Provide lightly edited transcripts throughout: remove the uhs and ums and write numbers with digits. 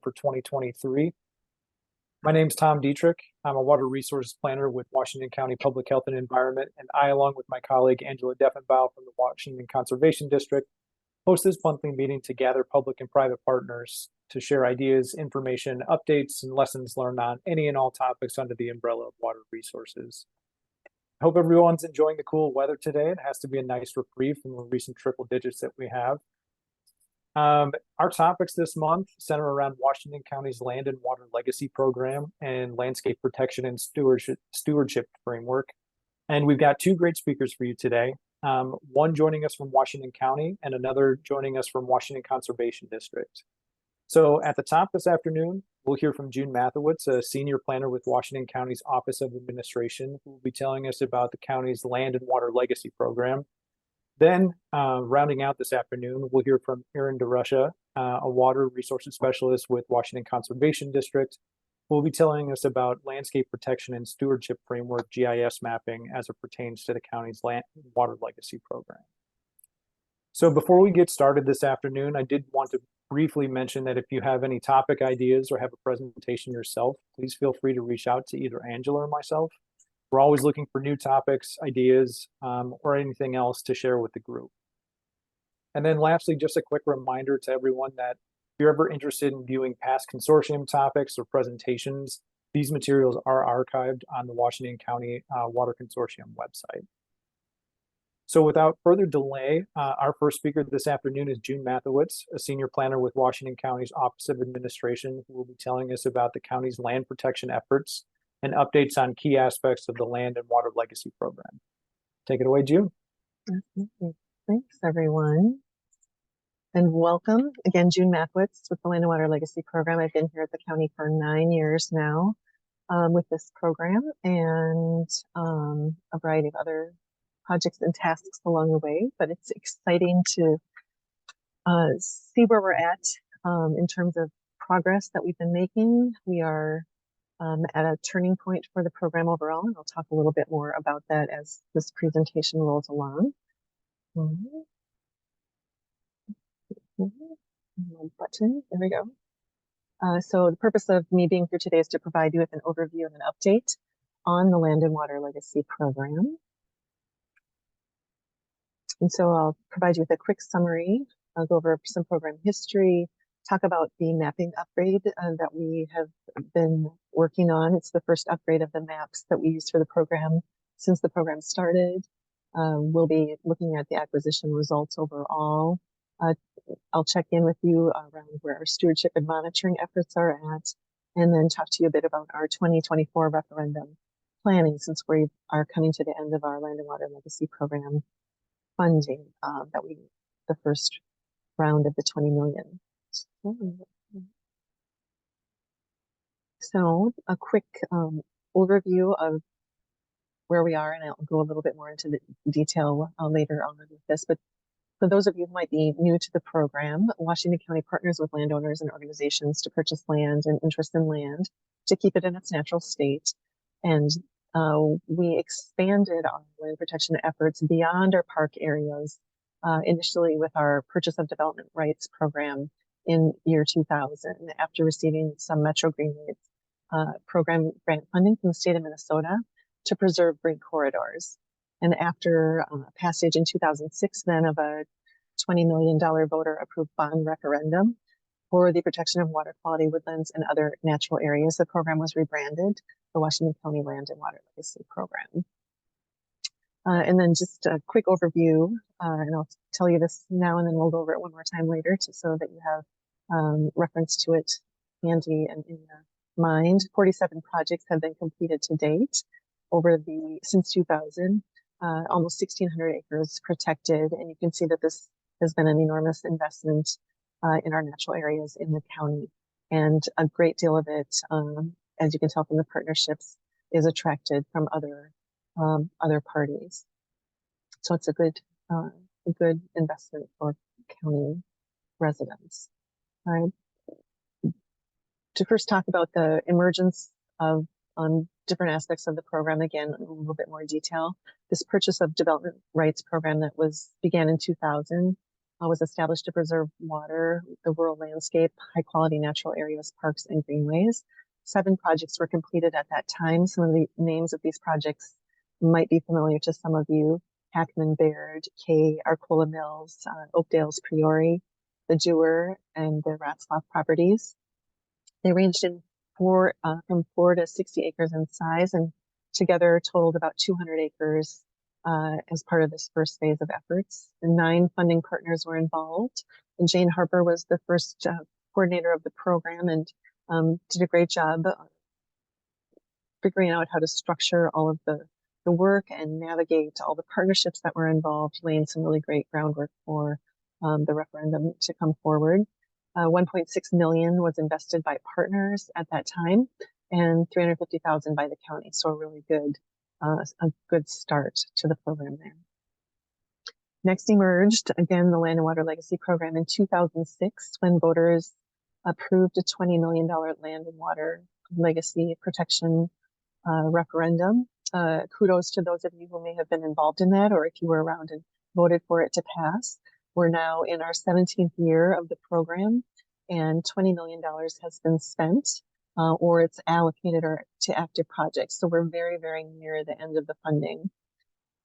for 2023. My name is Tom Dietrich. I'm a water resources planner with Washington County Public Health and Environment, and I, along with my colleague Angela Deffenbaugh from the Washington Conservation District, host this monthly meeting to gather public and private partners to share ideas, information, updates, and lessons learned on any and all topics under the umbrella of water resources. I hope everyone's enjoying the cool weather today. It has to be a nice reprieve from the recent triple digits that we have. Our topics this month center around Washington County's Land and Water Legacy Program and Landscape Protection and Stewardship Framework. And we've got two great speakers for you today. One joining us from Washington County and another joining us from Washington Conservation District. So at the top this afternoon, we'll hear from June Mathewitz, a senior planner with Washington County's Office of Administration, who will be telling us about the county's Land and Water Legacy Program. Then, rounding out this afternoon, we'll hear from Erin DeRusha, a water resources specialist with Washington Conservation District, who will be telling us about Landscape Protection and Stewardship Framework GIS mapping as it pertains to the county's Land and Water Legacy Program. So before we get started this afternoon, I did want to briefly mention that if you have any topic ideas or have a presentation yourself, please feel free to reach out to either Angela or myself. We're always looking for new topics, ideas, or anything else to share with the group. And then lastly, just a quick reminder to everyone that if you're ever interested in viewing past consortium topics or presentations, these materials are archived on the Washington County Water Consortium website. So without further delay, our first speaker this afternoon is June Mathewitz, a senior planner with Washington County's Office of Administration, who will be telling us about the county's land protection efforts and updates on key aspects of the Land and Water Legacy Program. Take it away, June. Thanks, everyone. And welcome. Again, June Mathewitz with the Land and Water Legacy Program. I've been here at the county for 9 years now with this program and a variety of other projects and tasks along the way. But it's exciting to see where we're at in terms of progress that we've been making. We are at a turning point for the program overall, and I'll talk a little bit more about that as this presentation rolls along. Button, there we go. So the purpose of me being here today is to provide you with an overview and an update on the Land and Water Legacy Program. And so I'll provide you with a quick summary. I'll go over some program history, talk about the mapping upgrade that we have been working on. It's the first upgrade of the maps that we used for the program since the program started. We'll be looking at the acquisition results overall. I'll check in with you around where our stewardship and monitoring efforts are at, and then talk to you a bit about our 2024 referendum planning, since we are coming to the end of our Land and Water Legacy Program funding the first round of the 20 million. So a quick overview of where we are, and I'll go a little bit more into the detail later on with this. But for those of you who might be new to the program, Washington County partners with landowners and organizations to purchase land and interest in land to keep it in its natural state. And we expanded our land protection efforts beyond our park areas, initially with our Purchase of Development Rights program in year 2000, after receiving some Metro Greenways program grant funding from the state of Minnesota to preserve green corridors. And after passage in 2006, then, of a $20 million voter-approved bond referendum for the protection of water quality, woodlands, and other natural areas, the program was rebranded the Washington County Land and Water Legacy Program. And then just a quick overview, and I'll tell you this now, and then we'll go over it one more time later so that you have reference to it handy and in your mind. 47 projects have been completed to date since 2000, almost 1,600 acres protected. And you can see that this has been an enormous investment in our natural areas in the county. And a great deal of it, as you can tell from the partnerships, is attracted from other parties. So it's a good investment for county residents. To first talk about the emergence of different aspects of the program, again, in a little bit more detail. This Purchase of Development Rights program that began in 2000 was established to preserve water, the rural landscape, high quality natural areas, parks, and greenways. 7 projects were completed at that time. Some of the names of these projects might be familiar to some of you: Hackman Baird, Kay, Arcola Mills, Oakdale's Priori, the Dewar, and the Ratzlaff properties. They ranged in from 4 to 60 acres in size, and together totaled about 200 acres as part of this first phase of efforts. And 9 funding partners were involved, and Jane Harper was the first coordinator of the program, and did a great job figuring out how to structure all of the work and navigate all the partnerships that were involved, laying some really great groundwork for the referendum to come forward. 1.6 million was invested by partners at that time, and 350,000 by the county. So a good start to the program there. Next emerged, again, the Land and Water Legacy Program in 2006, when voters approved a $20 million land and water legacy protection referendum. Kudos to those of you who may have been involved in that, or if you were around and voted for it to pass. We're now in our 17th year of the program, and $20 million has been spent, or it's allocated to active projects. So we're very, very near the end of the funding.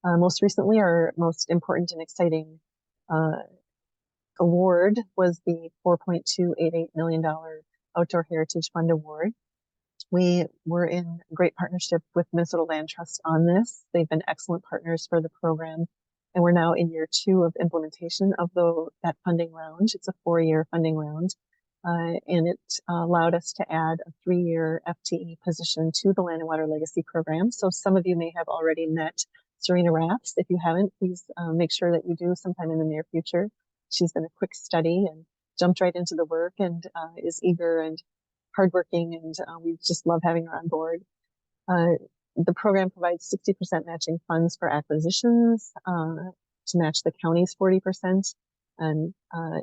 Most recently, our most important and exciting award was the $4.288 million Outdoor Heritage Fund Award. We were in great partnership with Minnesota Land Trust on this. They've been excellent partners for the program, and we're now in year 2 of implementation of that funding round. It's a 4-year funding round, and it allowed us to add a 3-year FTE position to the Land and Water Legacy Program. So some of you may have already met Serena Raffs. If you haven't, please make sure that you do sometime in the near future. She's been a quick study and jumped right into the work, and is eager and hardworking, and we just love having her on board. The program provides 60% matching funds for acquisitions to match the county's 40%, and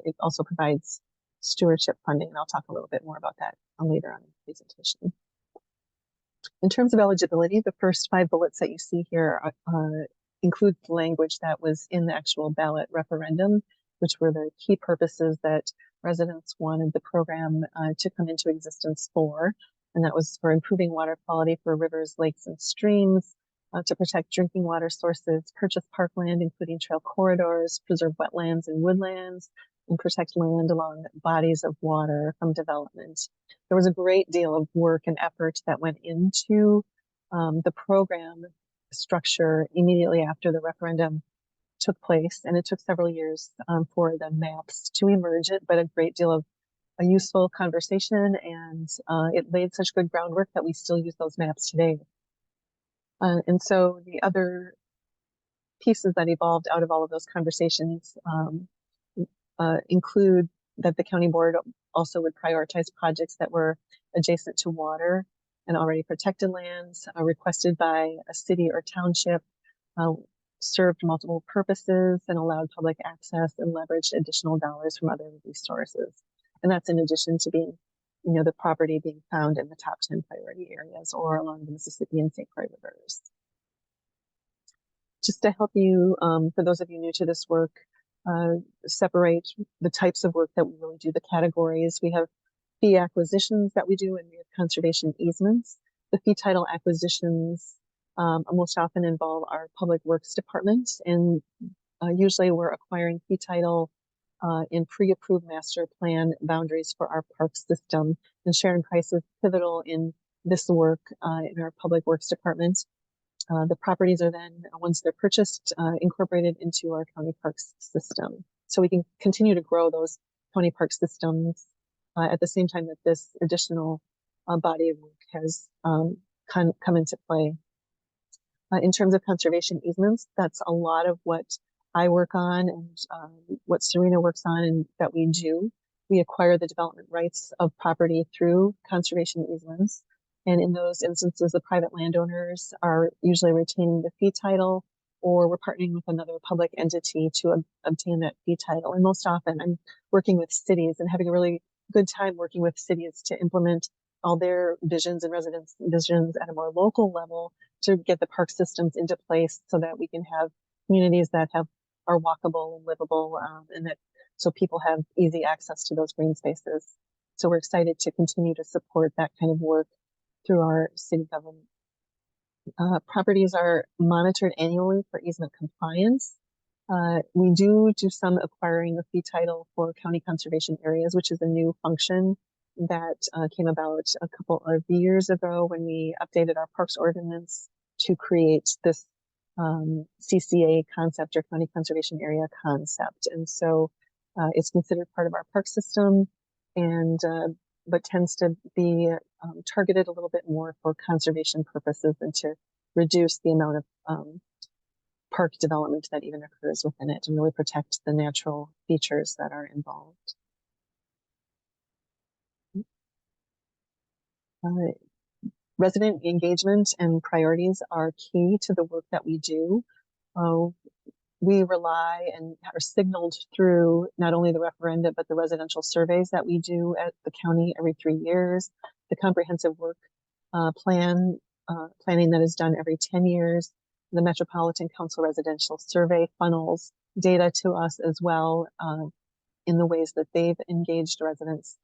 it also provides stewardship funding, and I'll talk a little bit more about that later on in the presentation. In terms of eligibility, the first 5 bullets that you see here include the language that was in the actual ballot referendum, which were the key purposes that residents wanted the program to come into existence for. And that was for improving water quality for rivers, lakes, and streams, to protect drinking water sources, purchase parkland, including trail corridors, preserve wetlands and woodlands, and protect land along bodies of water from development. There was a great deal of work and effort that went into the program structure immediately after the referendum took place, and it took several years for the maps to emerge, but a great deal of a useful conversation, and it laid such good groundwork that we still use those maps today. And so the other pieces that evolved out of all of those conversations include that the county board also would prioritize projects that were adjacent to water and already protected lands, requested by a city or township, served multiple purposes, and allowed public access and leveraged additional dollars from other resources. And that's in addition to being, the property being found in the top 10 priority areas or along the Mississippi and St. Croix rivers. Just to help you, for those of you new to this work, separate the types of work that we really do, the categories. We have fee acquisitions that we do, and we have conservation easements. The fee title acquisitions most often involve our public works department, and usually we're acquiring fee title in pre-approved master plan boundaries for our park system. And Sharon Price is pivotal in this work in our public works department. The properties are then, once they're purchased, incorporated into our county parks system. So we can continue to grow those county park systems at the same time that this additional body of work has come into play. In terms of conservation easements, that's a lot of what I work on and what Serena works on and that we do. We acquire the development rights of property through conservation easements. And in those instances, the private landowners are usually retaining the fee title, or we're partnering with another public entity to obtain that fee title. And most often I'm working with cities and having a really good time working with cities to implement all their visions and residents' visions at a more local level to get the park systems into place so that we can have communities that are walkable and livable, and that so people have easy access to those green spaces. So we're excited to continue to support that kind of work through our city government. Properties are monitored annually for easement compliance. We do some acquiring of fee title for county conservation areas, which is a new function that came about a couple of years ago when we updated our parks ordinance to create this CCA concept, or county conservation area concept. And so it's considered part of our park system, and but tends to be targeted a little bit more for conservation purposes and to reduce the amount of park development that even occurs within it, and really protect the natural features that are involved. Resident engagement and priorities are key to the work that we do. We rely and are signaled through not only the referenda, but the residential surveys that we do at the county every 3 years, the comprehensive work planning that is done every 10 years, the Metropolitan Council residential survey funnels data to us as well in the ways that they've engaged residents.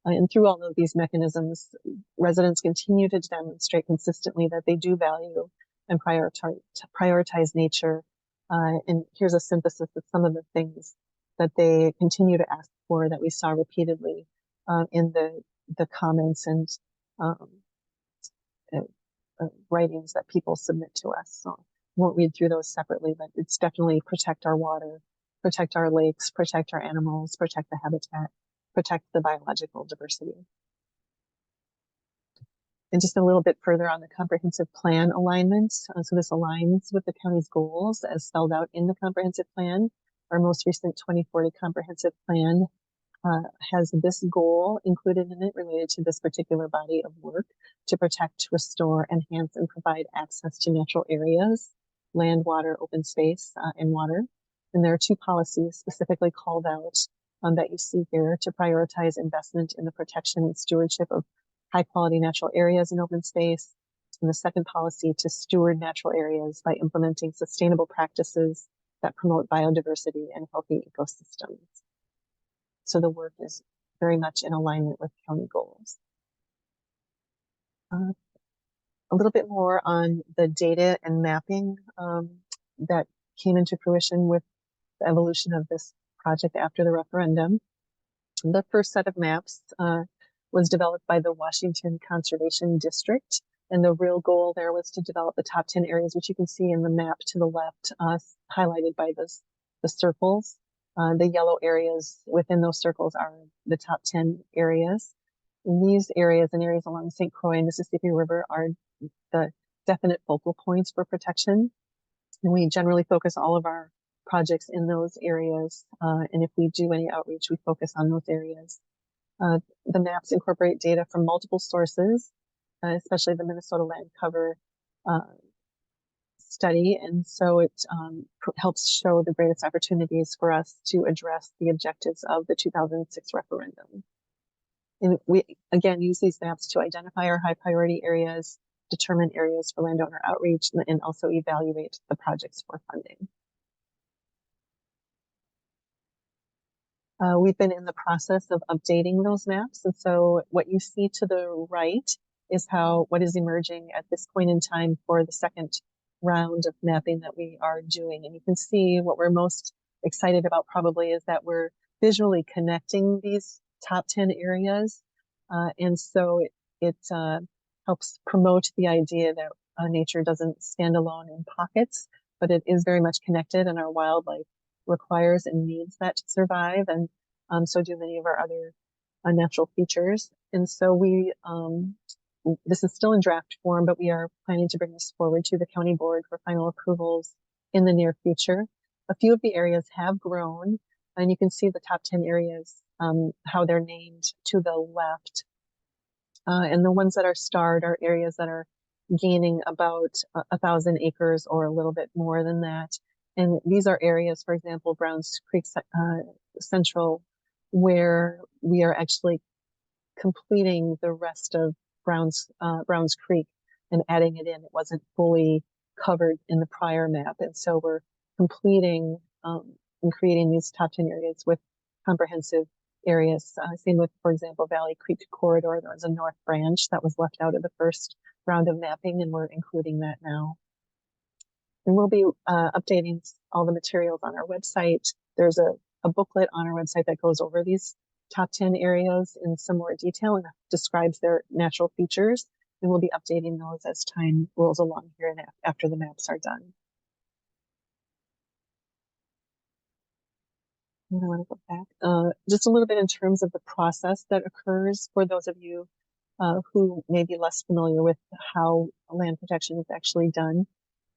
And through all of these mechanisms, residents continue to demonstrate consistently that they do value and prioritize nature. And here's a synthesis of some of the things that they continue to ask for that we saw repeatedly in the comments and writings that people submit to us. So I won't read through those separately, but it's definitely protect our water, protect our lakes, protect our animals, protect the habitat, protect the biological diversity. And just a little bit further on the comprehensive plan alignment. So this aligns with the county's goals as spelled out in the comprehensive plan. Our most recent 2040 comprehensive plan has this goal included in it related to this particular body of work to protect, restore, enhance, and provide access to natural areas, land, water, open space, and water. And there are 2 policies specifically called out that you see here to prioritize investment in the protection and stewardship of high quality natural areas and open space. And the second policy to steward natural areas by implementing sustainable practices that promote biodiversity and healthy ecosystems. So the work is very much in alignment with county goals. A little bit more on the data and mapping that came into fruition with the evolution of this project after the referendum. The first set of maps was developed by the Washington Conservation District, and the real goal there was to develop the top 10 areas, which you can see in the map to the left, highlighted by the circles. The yellow areas within those circles are the top 10 areas. And these areas and areas along the St. Croix and Mississippi River are the definite focal points for protection. And we generally focus all of our projects in those areas. And if we do any outreach, we focus on those areas. The maps incorporate data from multiple sources, especially the Minnesota Land Cover study. And so it helps show the greatest opportunities for us to address the objectives of the 2006 referendum. And we, again, use these maps to identify our high priority areas, determine areas for landowner outreach, and also evaluate the projects for funding. We've been in the process of updating those maps. And so what you see to the right is what is emerging at this point in time for the second round of mapping that we are doing. And you can see what we're most excited about probably is that we're visually connecting these top 10 areas. And so it helps promote the idea that nature doesn't stand alone in pockets, but it is very much connected, and our wildlife requires and needs that to survive, and so do many of our other natural features. And so this is still in draft form, but we are planning to bring this forward to the county board for final approvals in the near future. A few of the areas have grown, and you can see the top 10 areas, how they're named to the left. And the ones that are starred are areas that are gaining about 1,000 acres or a little bit more than that. And these are areas, for example, Browns Creek Central, where we are actually completing the rest of Browns Creek and adding it in. It wasn't fully covered in the prior map. And so we're completing and creating these top 10 areas with comprehensive areas. Same with, for example, Valley Creek Corridor. There was a north branch that was left out of the first round of mapping, and we're including that now. And we'll be updating all the materials on our website. There's a booklet on our website that goes over these top 10 areas in some more detail and describes their natural features. And we'll be updating those as time rolls along here and after the maps are done. And I want to go back just a little bit in terms of the process that occurs for those of you who may be less familiar with how land protection is actually done.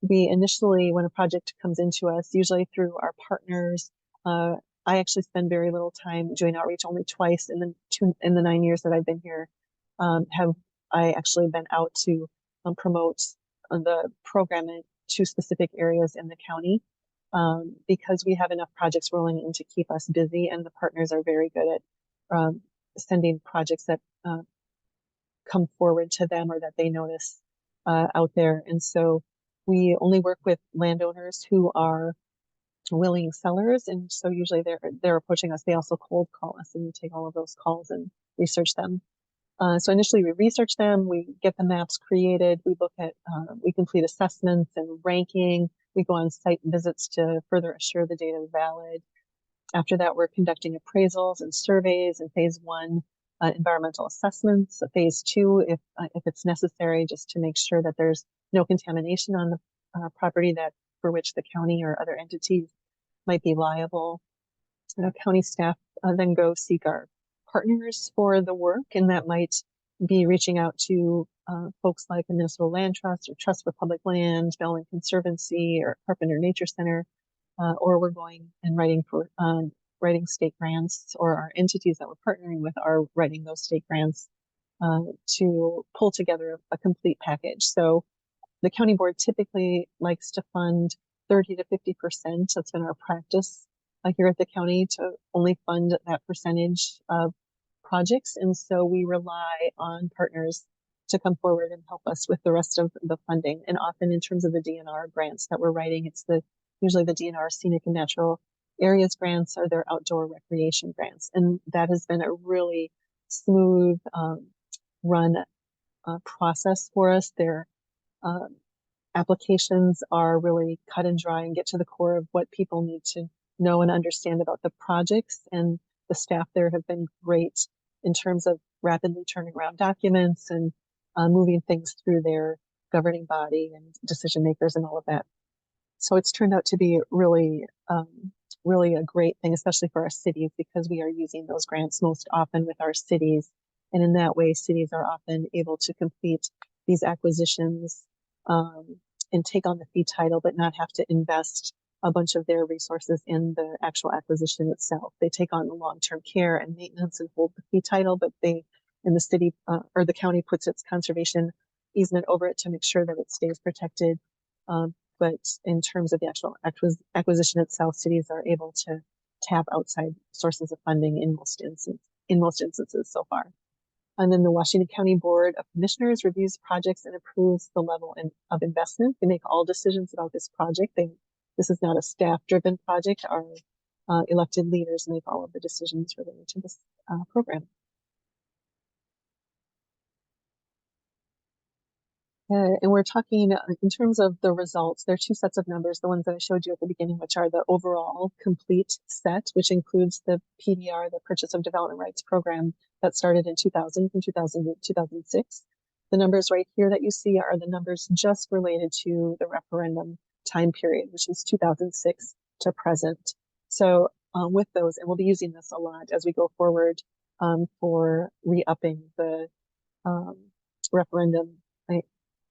We initially, when a project comes into us, usually through our partners, I actually spend very little time doing outreach. Only twice in the 9 years that I've been here have I actually been out to promote the program to specific areas in the county, because we have enough projects rolling in to keep us busy, and the partners are very good at sending projects that come forward to them or that they notice out there. And so we only work with landowners who are willing sellers, and so usually they're approaching us. They also cold call us, and we take all of those calls and research them. So initially we research them, we get the maps created, we look at, we complete assessments and ranking, we go on site visits to further assure the data is valid. After that, we're conducting appraisals and surveys in phase one, environmental assessments, phase two, if it's necessary, just to make sure that there's no contamination on the property for which the county or other entities might be liable. County staff then go seek our partners for the work, and that might be reaching out to folks like the Minnesota Land Trust or Trust for Public Land, Bellman Conservancy, or Carpenter Nature Center, or we're going and writing state grants, or our entities that we're partnering with are writing those state grants to pull together a complete package. So the county board typically likes to fund 30 to 50%. That's been our practice here at the county, to only fund that percentage of projects. And so we rely on partners to come forward and help us with the rest of the funding. And often in terms of the DNR grants that we're writing, it's usually the DNR Scenic and Natural Areas grants or their outdoor recreation grants. And that has been a really smooth run process for us. Their applications are really cut and dry and get to the core of what people need to know and understand about the projects. And the staff there have been great in terms of rapidly turning around documents and moving things through their governing body and decision makers and all of that. So it's turned out to be really, really a great thing, especially for our cities, because we are using those grants most often with our cities. And in that way, cities are often able to complete these acquisitions and take on the fee title, but not have to invest a bunch of their resources in the actual acquisition itself. They take on the long-term care and maintenance and hold the fee title, but the city or the county puts its conservation easement over it to make sure that it stays protected. But in terms of the actual acquisition itself, cities are able to tap outside sources of funding in most instances so far. And then the Washington County Board of Commissioners reviews projects and approves the level of investment. They make all decisions about this project. This is not a staff-driven project. Our elected leaders make all of the decisions related to this program. And we're talking in terms of the results. There are two sets of numbers, the ones that I showed you at the beginning, which are the overall complete set, which includes the PDR, the Purchase of Development Rights program that started in 2000, from 2000 to 2006. The numbers right here that you see are the numbers just related to the referendum time period, which is 2006 to present. So with those, and we'll be using this a lot as we go forward for re-upping the referendum,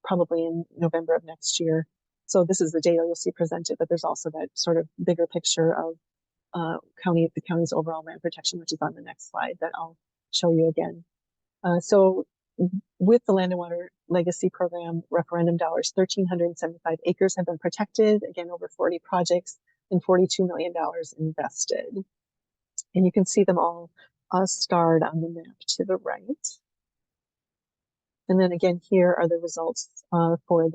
probably in November of next year. So this is the data you'll see presented, but there's also that sort of bigger picture of the county's overall land protection, which is on the next slide that I'll show you again. So with the Land and Water Legacy Program referendum dollars, 1,375 acres have been protected, again, over 40 projects and $42 million invested. And you can see them all starred on the map to the right. And then again, here are the results for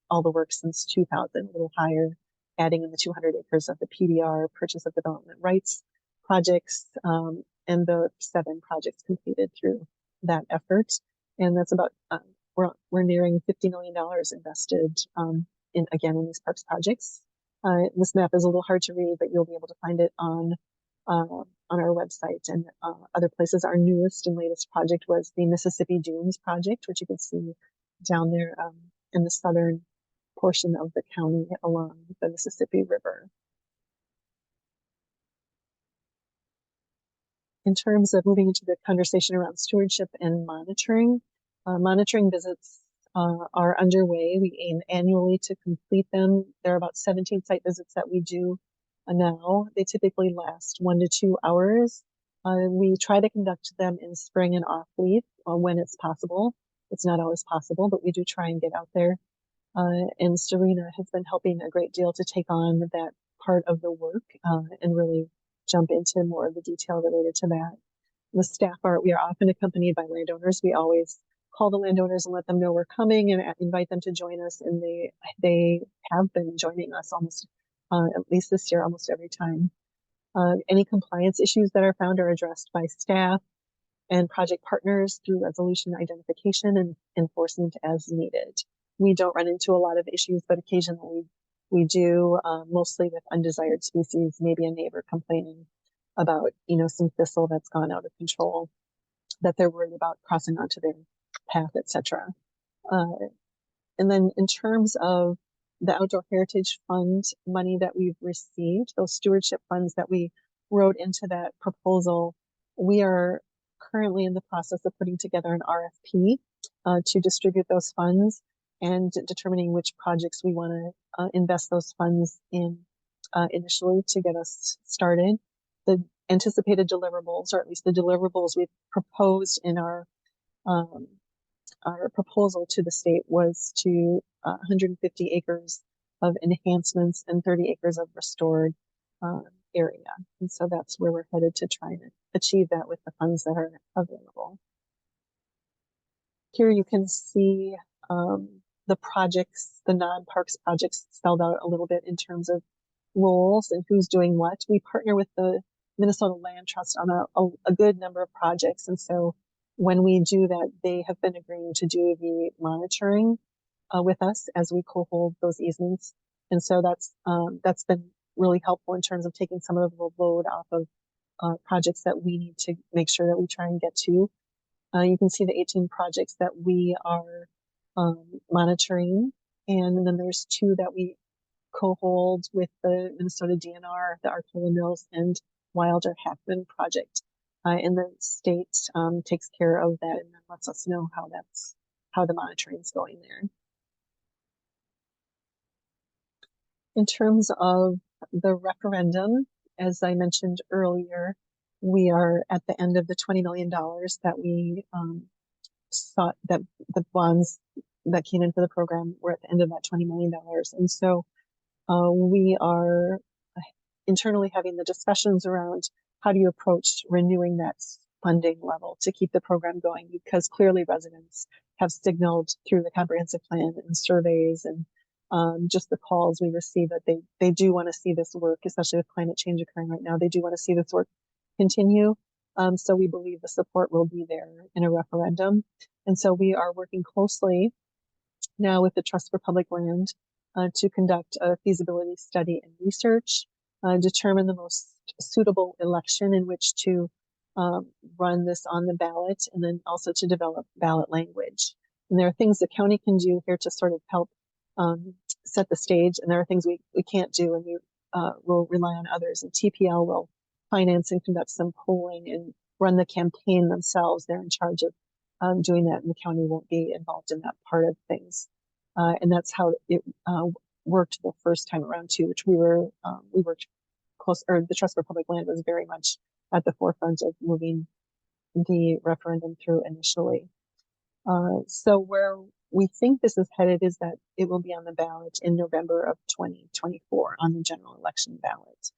all the work since 2000, a little higher, adding in the 200 acres of the PDR, Purchase of Development Rights projects, and the 7 projects completed through that effort. And that's about, we're nearing $50 million invested in these parks projects. This map is a little hard to read, but you'll be able to find it on our website and other places. Our newest and latest project was the Mississippi Dunes project, which you can see down there in the southern portion of the county along the Mississippi River. In terms of moving into the conversation around stewardship and monitoring, monitoring visits are underway. We aim annually to complete them. There are about 17 site visits that we do now. They typically last 1 to 2 hours. We try to conduct them in spring and off leaf when it's possible. It's not always possible, but we do try and get out there. And Serena has been helping a great deal to take on that part of the work and really jump into more of the detail related to that. We are often accompanied by landowners. We always call the landowners and let them know we're coming and invite them to join us. And they have been joining us almost, at least this year, almost every time. Any compliance issues that are found are addressed by staff and project partners through resolution identification and enforcement as needed. We don't run into a lot of issues, but occasionally we do, mostly with undesired species, maybe a neighbor complaining about, some thistle that's gone out of control, that they're worried about crossing onto their path, etc. And then in terms of the Outdoor Heritage Fund money that we've received, those stewardship funds that we wrote into that proposal, we are currently in the process of putting together an RFP to distribute those funds and determining which projects we want to invest those funds in initially to get us started. The anticipated deliverables, or at least the deliverables we've proposed in our proposal to the state, was to 150 acres of enhancements and 30 acres of restored area. And so that's where we're headed to try and achieve that with the funds that are available. Here you can see the projects, the non-parks projects spelled out a little bit in terms of roles and who's doing what. We partner with the Minnesota Land Trust on a good number of projects. And so when we do that, they have been agreeing to do the monitoring with us as we co-hold those easements. And so that's been really helpful in terms of taking some of the load off of projects that we need to make sure that we try and get to. You can see the 18 projects that we are monitoring. And then there's 2 that we co-hold with the Minnesota DNR, the Arcola Mills and Wilder Hackman project. And the state takes care of that and then lets us know how the monitoring is going there. In terms of the referendum, as I mentioned earlier, we are at the end of the $20 million that we sought, that the bonds that came in for the program were at the end of that $20 million. And so we are internally having the discussions around how do you approach renewing that funding level to keep the program going, because clearly residents have signaled through the comprehensive plan and surveys and just the calls we receive that they do want to see this work, especially with climate change occurring right now. They do want to see this work continue. So we believe the support will be there in a referendum. And so we are working closely now with the Trust for Public Land to conduct a feasibility study and research, determine the most suitable election in which to run this on the ballot, and then also to develop ballot language. And there are things the county can do here to sort of help set the stage, and there are things we can't do, and we will rely on others. And TPL will finance and conduct some polling and run the campaign themselves. They're in charge of doing that, and the county won't be involved in that part of things. And that's how it worked the first time around too, which we worked close, or the Trust for Public Land was very much at the forefront of moving the referendum through initially. So where we think this is headed is that it will be on the ballot in November of 2024 on the general election ballot.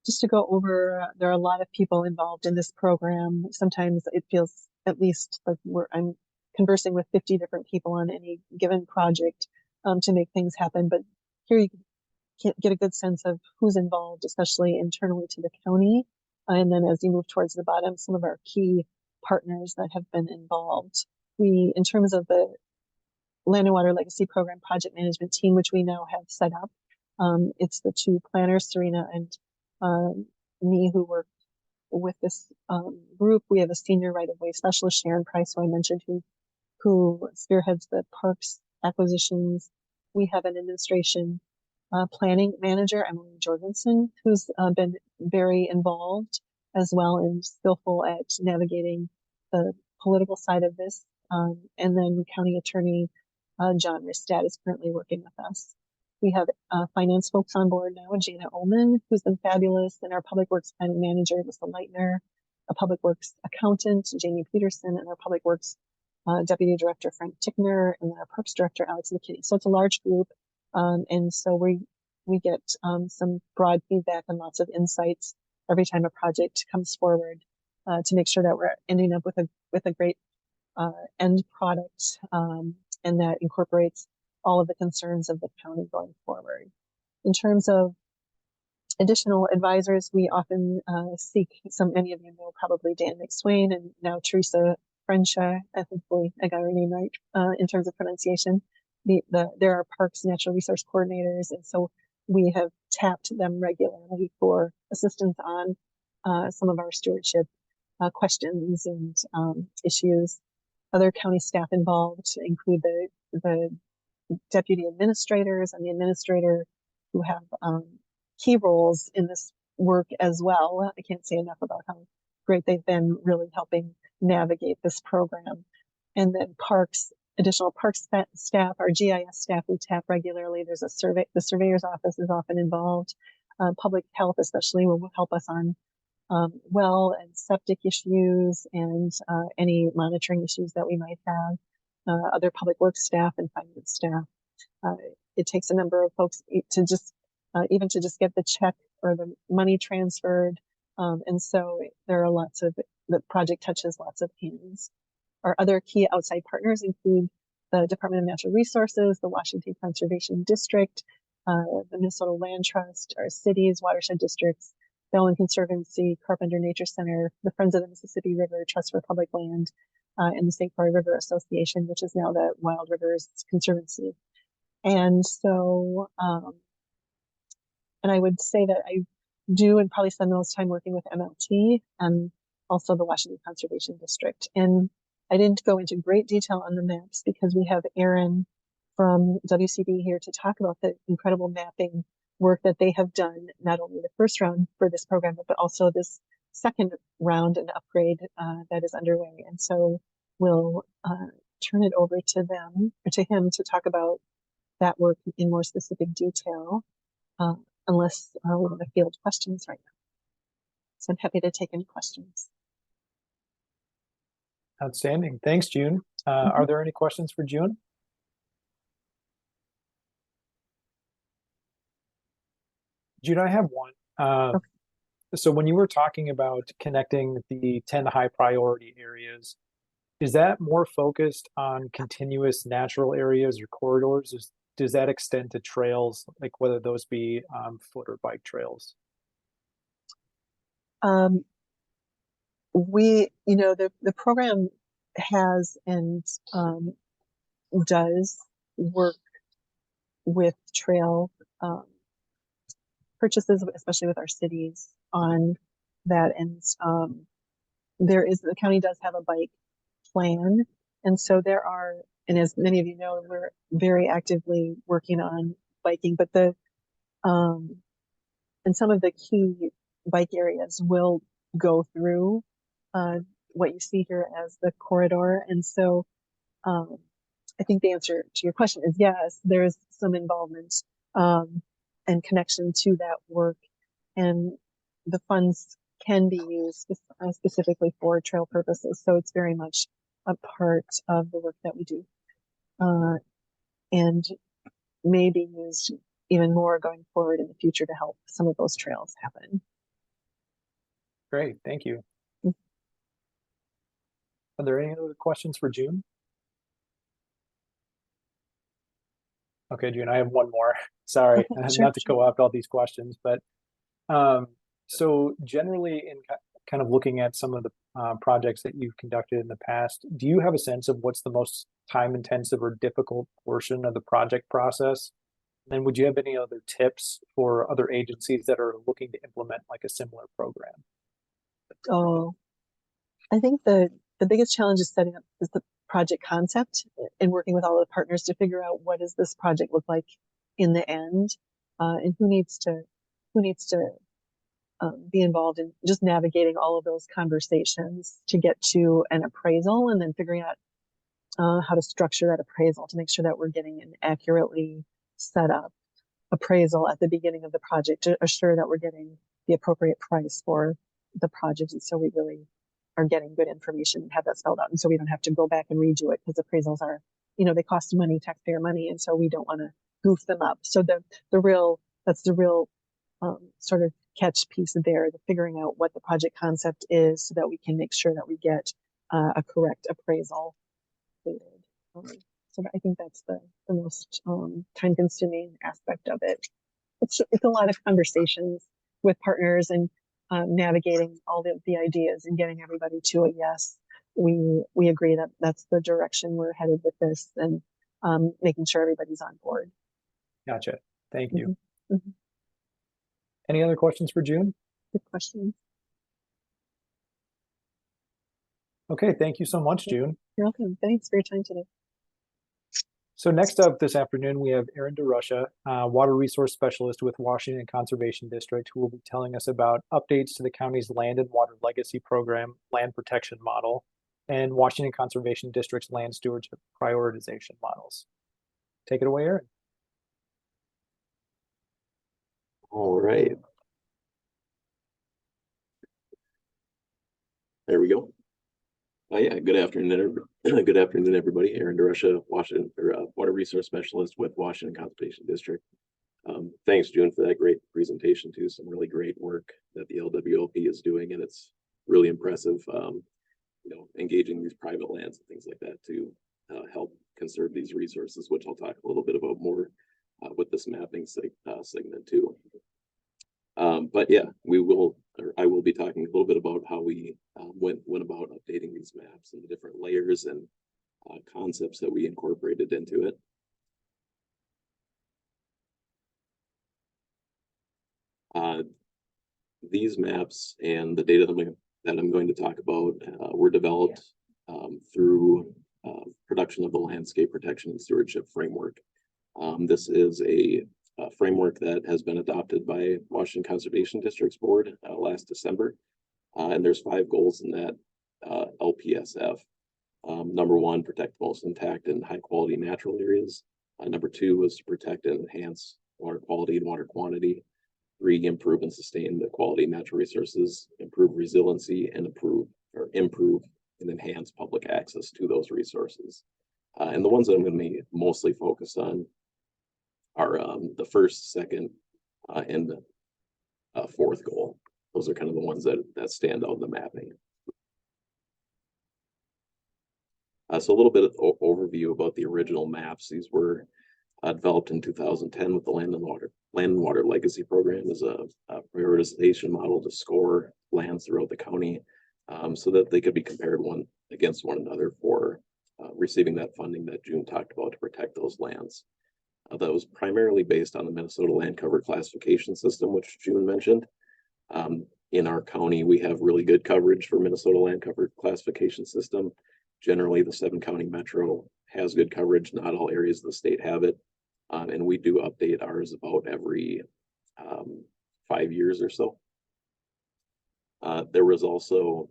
Just to go over, there are a lot of people involved in this program. Sometimes it feels at least like I'm conversing with 50 different people on any given project to make things happen. But here get a good sense of who's involved, especially internally to the county. And then as you move towards the bottom, some of our key partners that have been involved. We, in terms of the Land and Water Legacy Program project management team, which we now have set up, it's the two planners, Serena and me, who work with this group. We have a senior right-of-way specialist, Sharon Price, who I mentioned, who spearheads the parks acquisitions. We have an administration planning manager, Emily Jorgensen, who's been very involved as well and skillful at navigating the political side of this. And then County Attorney John Ristad is currently working with us. We have finance folks on board now, Jana Ullman, who's been fabulous, and our Public Works Planning Manager, Lisa Leitner, a Public Works Accountant, Jamie Peterson, and our Public Works Deputy Director, Frank Tickner, and our Parks Director, Alex McKinney. So it's a large group, and so we get some broad feedback and lots of insights every time a project comes forward to make sure that we're ending up with a great end product, and that incorporates all of the concerns of the county going forward. In terms of additional advisors, we often seek many of you know probably Dan McSwain and now Teresa Frencha. Hopefully I got her name right in terms of pronunciation. There are Parks Natural Resource Coordinators, and so we have tapped them regularly for assistance on some of our stewardship questions and issues. Other county staff involved include the deputy administrators and the administrator, who have key roles in this work as well. I can't say enough about how great they've been really helping navigate this program. And then additional parks staff, our GIS staff, we tap regularly. There's the surveyor's office is often involved. Public health especially will help us on well and septic issues and any monitoring issues that we might have. Other public works staff and finance staff. It takes a number of folks to just even to just get the check or the money transferred. And so there are the project touches lots of hands. Our other key outside partners include the Department of Natural Resources, the Washington Conservation District, the Minnesota Land Trust, our cities, watershed districts, Bellman Conservancy, Carpenter Nature Center, the Friends of the Mississippi River Trust for Public Land, and the St. Croix River Association, which is now the Wild Rivers Conservancy. And so, and I would say that I do and probably spend most time working with MLT and also the Washington Conservation District. And I didn't go into great detail on the maps because we have Aaron from WCD here to talk about the incredible mapping work that they have done, not only the first round for this program, but also this second round and upgrade that is underway. And so we'll turn it over to them or to him to talk about that work in more specific detail, unless we want to field questions right now. So I'm happy to take any questions. Outstanding. Thanks, June. Are there any questions for June? June, I have one. Okay. So when you were talking about connecting the 10 high priority areas, is that more focused on continuous natural areas or corridors? Does that extend to trails, like whether those be foot or bike trails? The program has and does work with trail purchases, especially with our cities on that. And the county does have a bike plan. And so and as many of you know, we're very actively working on biking, but and some of the key bike areas will go through what you see here as the corridor. And so I think the answer to your question is yes, there is some involvement and connection to that work, and the funds can be used specifically for trail purposes. So it's very much a part of the work that we do, and may be used even more going forward in the future to help some of those trails happen. Great, thank you. Are there any other questions for June? Okay, June, I have one more. Sorry, Okay, sure, not to sure. co-opt all these questions, but so generally in kind of looking at some of the projects that you've conducted in the past, do you have a sense of what's the most time intensive or difficult portion of the project process? And then would you have any other tips for other agencies that are looking to implement like a similar program? Oh, I think the biggest challenge is setting up is the project concept and working with all of the partners to figure out what does this project look like in the end, and who needs to be involved in just navigating all of those conversations to get to an appraisal, and then figuring out how to structure that appraisal to make sure that we're getting an accurately set up appraisal at the beginning of the project to assure that we're getting the appropriate price for the project. And so we really are getting good information and have that spelled out. And so we don't have to go back and redo it, because appraisals are, they cost money, taxpayer money. And so we don't want to goof them up. So that's the real sort of catch piece there, the figuring out what the project concept is so that we can make sure that we get a correct appraisal completed. So I think that's the most time consuming aspect of it. It's a lot of conversations with partners and navigating all the ideas and getting everybody to a yes. We agree that that's the direction we're headed with this, and making sure everybody's on board. Gotcha. Thank you. Mm-hmm. Mm-hmm. Any other questions for June? Good questions. Okay, thank you so much, June. You're welcome. Thanks for your time today. So next up this afternoon, we have Erin DeRusha, Water Resource Specialist with Washington Conservation District, who will be telling us about updates to the county's Land and Water Legacy Program, Land Protection Model, and Washington Conservation District's Land Stewardship Prioritization Models. Take it away, Erin. All right. There we go. Yeah, good afternoon, good afternoon, everybody. Erin DeRusha, Washington Water Resource Specialist with Washington Conservation District. Thanks, June, for that great presentation too. Some really great work that the LWLP is doing, and it's really impressive. Engaging these private lands and things like that to help conserve these resources, which I'll talk a little bit about more with this mapping segment too. But yeah, I will be talking a little bit about how we went about updating these maps and the different layers and concepts that we incorporated into it. These maps and the data that I'm going to talk about were developed through production of the Landscape Protection and Stewardship Framework. This is a framework that has been adopted by Washington Conservation District's board last December. And there's 5 goals in that LPSF. Number 1, protect the most intact and high quality natural areas. Number 2 was to protect and enhance water quality and water quantity. 3, improve and sustain the quality of natural resources, improve resiliency, and improve and enhance public access to those resources. And the ones that I'm going to be mostly focused on are the first, second, and the 4th goal. Those are kind of the ones that stand out in the mapping. So a little bit of overview about the original maps. These were developed in 2010 with the Land and Water Legacy Program as a prioritization model to score lands throughout the county, so that they could be compared one against one another for receiving that funding that June talked about to protect those lands. That was primarily based on the Minnesota Land Cover Classification System, which June mentioned. In our county, we have really good coverage for Minnesota Land Cover Classification System. Generally, the 7-county metro has good coverage. Not all areas of the state have it. And we do update ours about every 5 years or so. There was also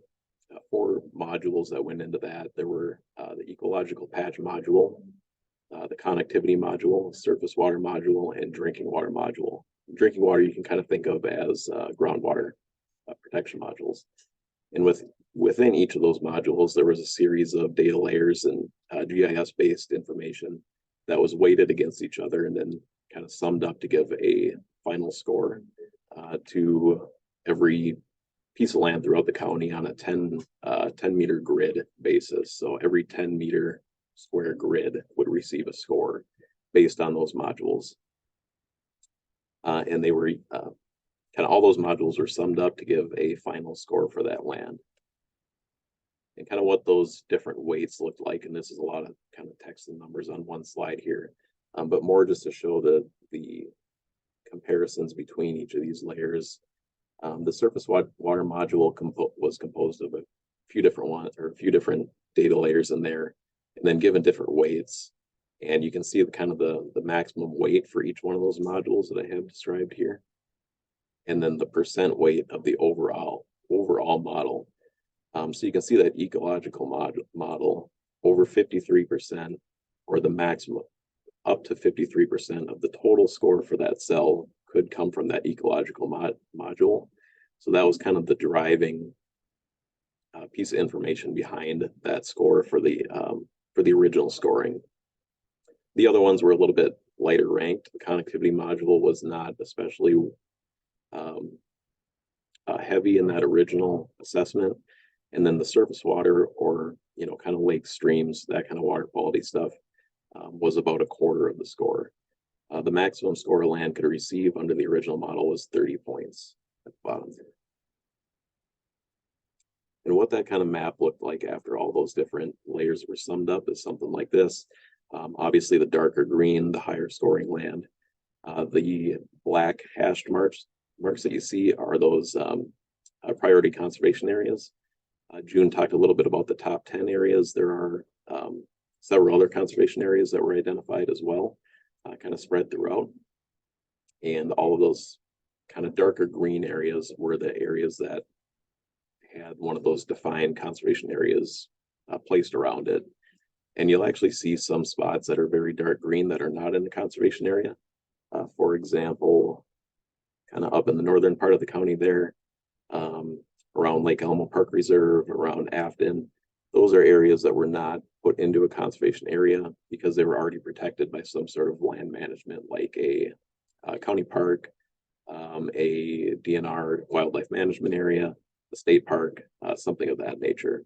4 modules that went into that. There were the ecological patch module, the connectivity module, surface water module, and drinking water module. Drinking water you can kind of think of as groundwater protection modules. And within each of those modules, there was a series of data layers and GIS-based information that was weighted against each other and then kind of summed up to give a final score to every piece of land throughout the county on a 10 meter grid basis. So every 10 meter square grid would receive a score. based on those modules. And they were kind of all those modules were summed up to give a final score for that land. And kind of what those different weights looked like. And this is a lot of kind of text and numbers on one slide here, but more just to show the comparisons between each of these layers. The surface water module was composed of a few different data layers in there, and then given different weights. And you can see the maximum weight for each one of those modules that I have described here. And then the percent weight of the overall model. So you can see that ecological model over 53%, or the maximum up to 53% of the total score for that cell could come from that ecological module. So that was kind of the driving piece of information behind that score for the original scoring. The other ones were a little bit lighter ranked. The connectivity module was not especially heavy in that original assessment. And then the surface water, or kind of lake streams, that kind of water quality stuff, was about a quarter of the score. The maximum score land could receive under the original model was 30 points at the bottom there. And what that kind of map looked like after all those different layers were summed up is something like this. Obviously, the darker green, the higher scoring land. The black hashed marks that you see are those priority conservation areas. June talked a little bit about the top 10 areas. There are several other conservation areas that were identified as well, kind of spread throughout. And all of those kind of darker green areas were the areas that had one of those defined conservation areas placed around it. And you'll actually see some spots that are very dark green that are not in the conservation area. For example, kind of up in the northern part of the county there, around Lake Elmo Park Reserve, around Afton. Those are areas that were not put into a conservation area because they were already protected by some sort of land management, like a county park, a DNR wildlife management area, a state park, something of that nature.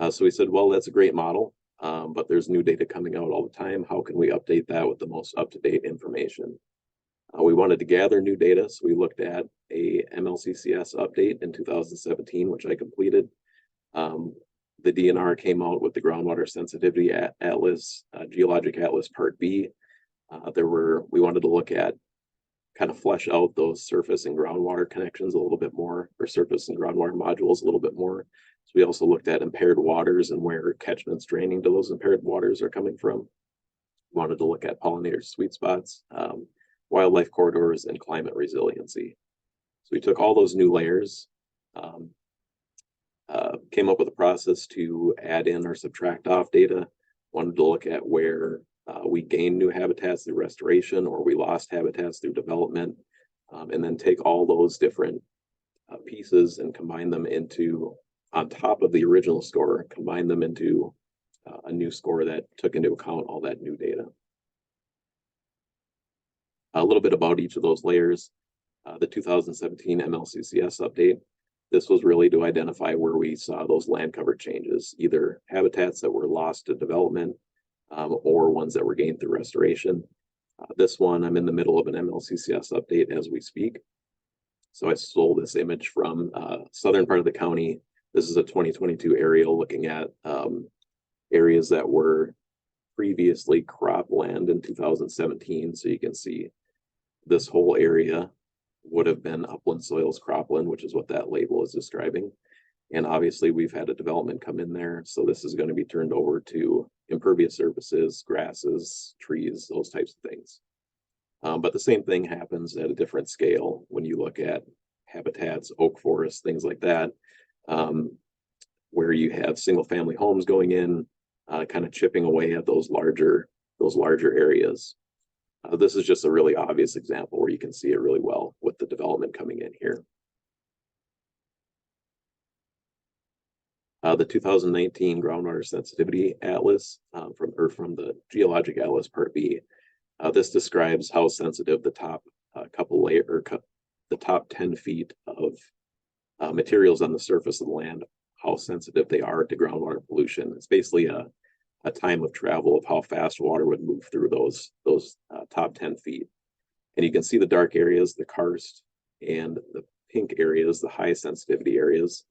So we said, well, that's a great model, but there's new data coming out all the time. How can we update that with the most up-to-date information? We wanted to gather new data, so we looked at a MLCCS update in 2017, which I completed. The DNR came out with the Groundwater Sensitivity Atlas, Geologic Atlas Part B. We wanted to look at, kind of flesh out those surface and groundwater connections a little bit more, or surface and groundwater modules a little bit more. So we also looked at impaired waters and where catchments draining to those impaired waters are coming from. We wanted to look at pollinator sweet spots, wildlife corridors, and climate resiliency. So we took all those new layers, came up with a process to add in or subtract off data, wanted to look at where we gained new habitats through restoration or we lost habitats through development, and then take all those different pieces and combine them into, on top of the original score, combine them into a new score that took into account all that new data. A little bit about each of those layers. The 2017 MLCCS update. This was really to identify where we saw those land cover changes, either habitats that were lost to development or ones that were gained through restoration. This one, I'm in the middle of an MLCCS update as we speak. So I stole this image from southern part of the county. This is a 2022 aerial looking at areas that were previously cropland in 2017. So you can see this whole area would have been upland soils cropland, which is what that label is describing. And obviously we've had a development come in there. So this is going to be turned over to impervious surfaces, grasses, trees, those types of things. But the same thing happens at a different scale when you look at habitats, oak forests, things like that, where you have single family homes going in, kind of chipping away at those larger areas. This is just a really obvious example where you can see it really well with the development coming in here. The 2019 Groundwater Sensitivity Atlas from the Geologic Atlas Part B. This describes how sensitive the top the top 10 feet of materials on the surface of the land, how sensitive they are to groundwater pollution. It's basically a time of travel of how fast water would move through those top 10 feet. And you can see the dark areas, the karst, and the pink areas, the high sensitivity areas,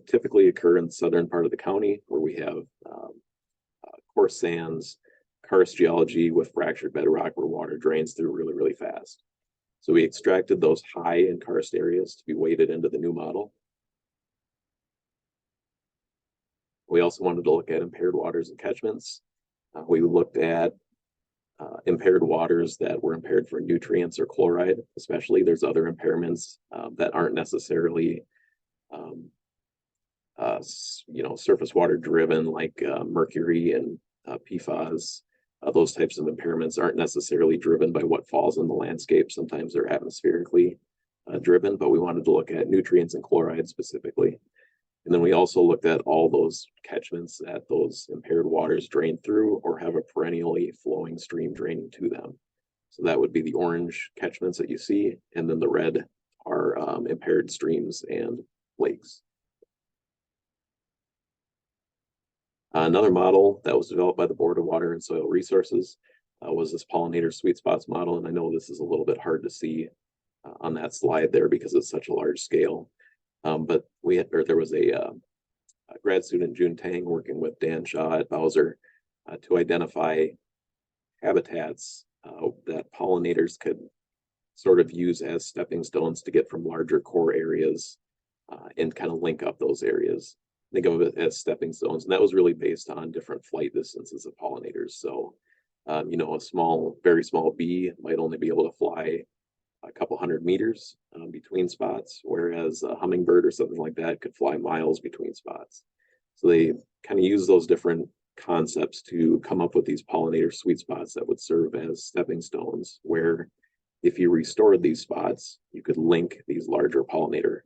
typically occur in the southern part of the county where we have coarse sands, karst geology with fractured bedrock where water drains through really, really fast. So we extracted those high and karst areas to be weighted into the new model. We also wanted to look at impaired waters and catchments. We looked at impaired waters that were impaired for nutrients or chloride, especially. There's other impairments that aren't necessarily surface water driven, like mercury and PFAS. Those types of impairments aren't necessarily driven by what falls in the landscape. Sometimes they're atmospherically driven, but we wanted to look at nutrients and chloride specifically. And then we also looked at all those catchments that those impaired waters drain through or have a perennially flowing stream draining to them. So that would be the orange catchments that you see, and then the red are impaired streams and lakes. Another model that was developed by the Board of Water and Soil Resources was this pollinator sweet spots model. And I know this is a little bit hard to see on that slide there because it's such a large scale. But there was a grad student, June Tang, working with Dan Shaw at Bowser to identify habitats that pollinators could sort of use as stepping stones to get from larger core areas and kind of link up those areas. Think of it as stepping stones. And that was really based on different flight distances of pollinators. So, a very small bee might only be able to fly a couple hundred meters between spots, whereas a hummingbird or something like that could fly miles between spots. So they kind of use those different concepts to come up with these pollinator sweet spots that would serve as stepping stones, where if you restored these spots, you could link these larger pollinator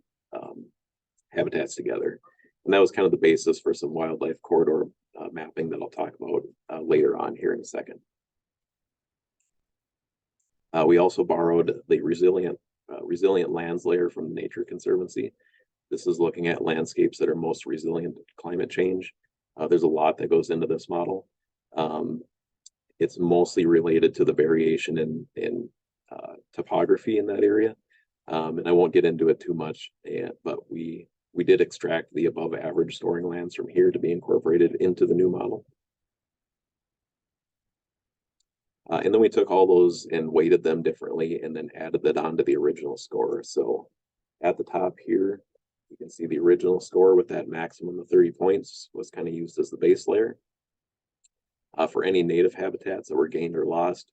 habitats together. And that was kind of the basis for some wildlife corridor mapping that I'll talk about later on here in a second. We also borrowed the resilient lands layer from the Nature Conservancy. This is looking at landscapes that are most resilient to climate change. There's a lot that goes into this model. It's mostly related to the variation in topography in that area. And I won't get into it too much, but we did extract the above average storing lands from here to be incorporated into the new model. And then we took all those and weighted them differently and then added that onto the original score. So at the top here, you can see the original score with that maximum of 30 points was kind of used as the base layer. For any native habitats that were gained or lost,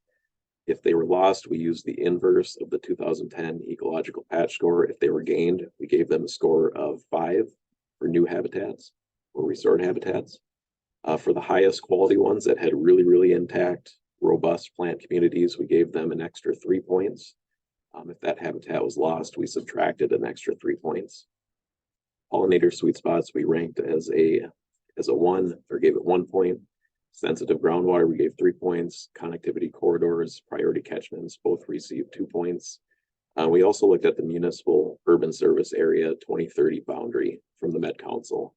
if they were lost, we used the inverse of the 2010 ecological patch score. If they were gained, we gave them a score of 5 for new habitats or restored habitats. For the highest quality ones that had really, really intact, robust plant communities, we gave them an extra 3 points. If that habitat was lost, we subtracted an extra 3 points. Pollinator sweet spots we ranked as a 1 or gave it 1 point. Sensitive groundwater we gave 3 points. Connectivity corridors, priority catchments both received 2 points. We also looked at the municipal urban service area 2030 boundary from the Met Council.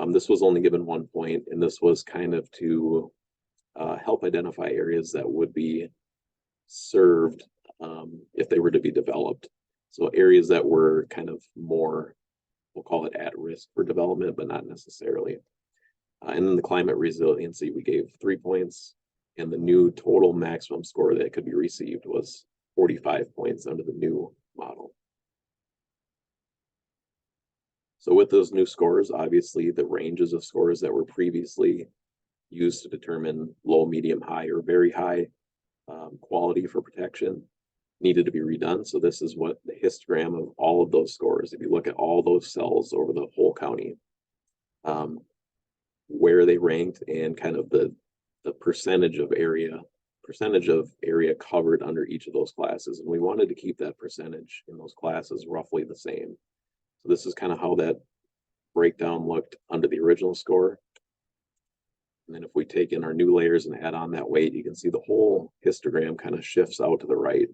This was only given 1 point, and this was kind of to help identify areas that would be served if they were to be developed. So areas that were kind of more, we'll call it at risk for development, but not necessarily. And then the climate resiliency, we gave 3 points, and the new total maximum score that could be received was 45 points under the new model. So with those new scores, obviously the ranges of scores that were previously used to determine low, medium, high, or very high quality for protection needed to be redone. So this is what the histogram of all of those scores, if you look at all those cells over the whole county, where they ranked and kind of the percentage of area covered under each of those classes. And we wanted to keep that percentage in those classes roughly the same. So this is kind of how that breakdown looked under the original score. And then if we take in our new layers and add on that weight, you can see the whole histogram kind of shifts out to the right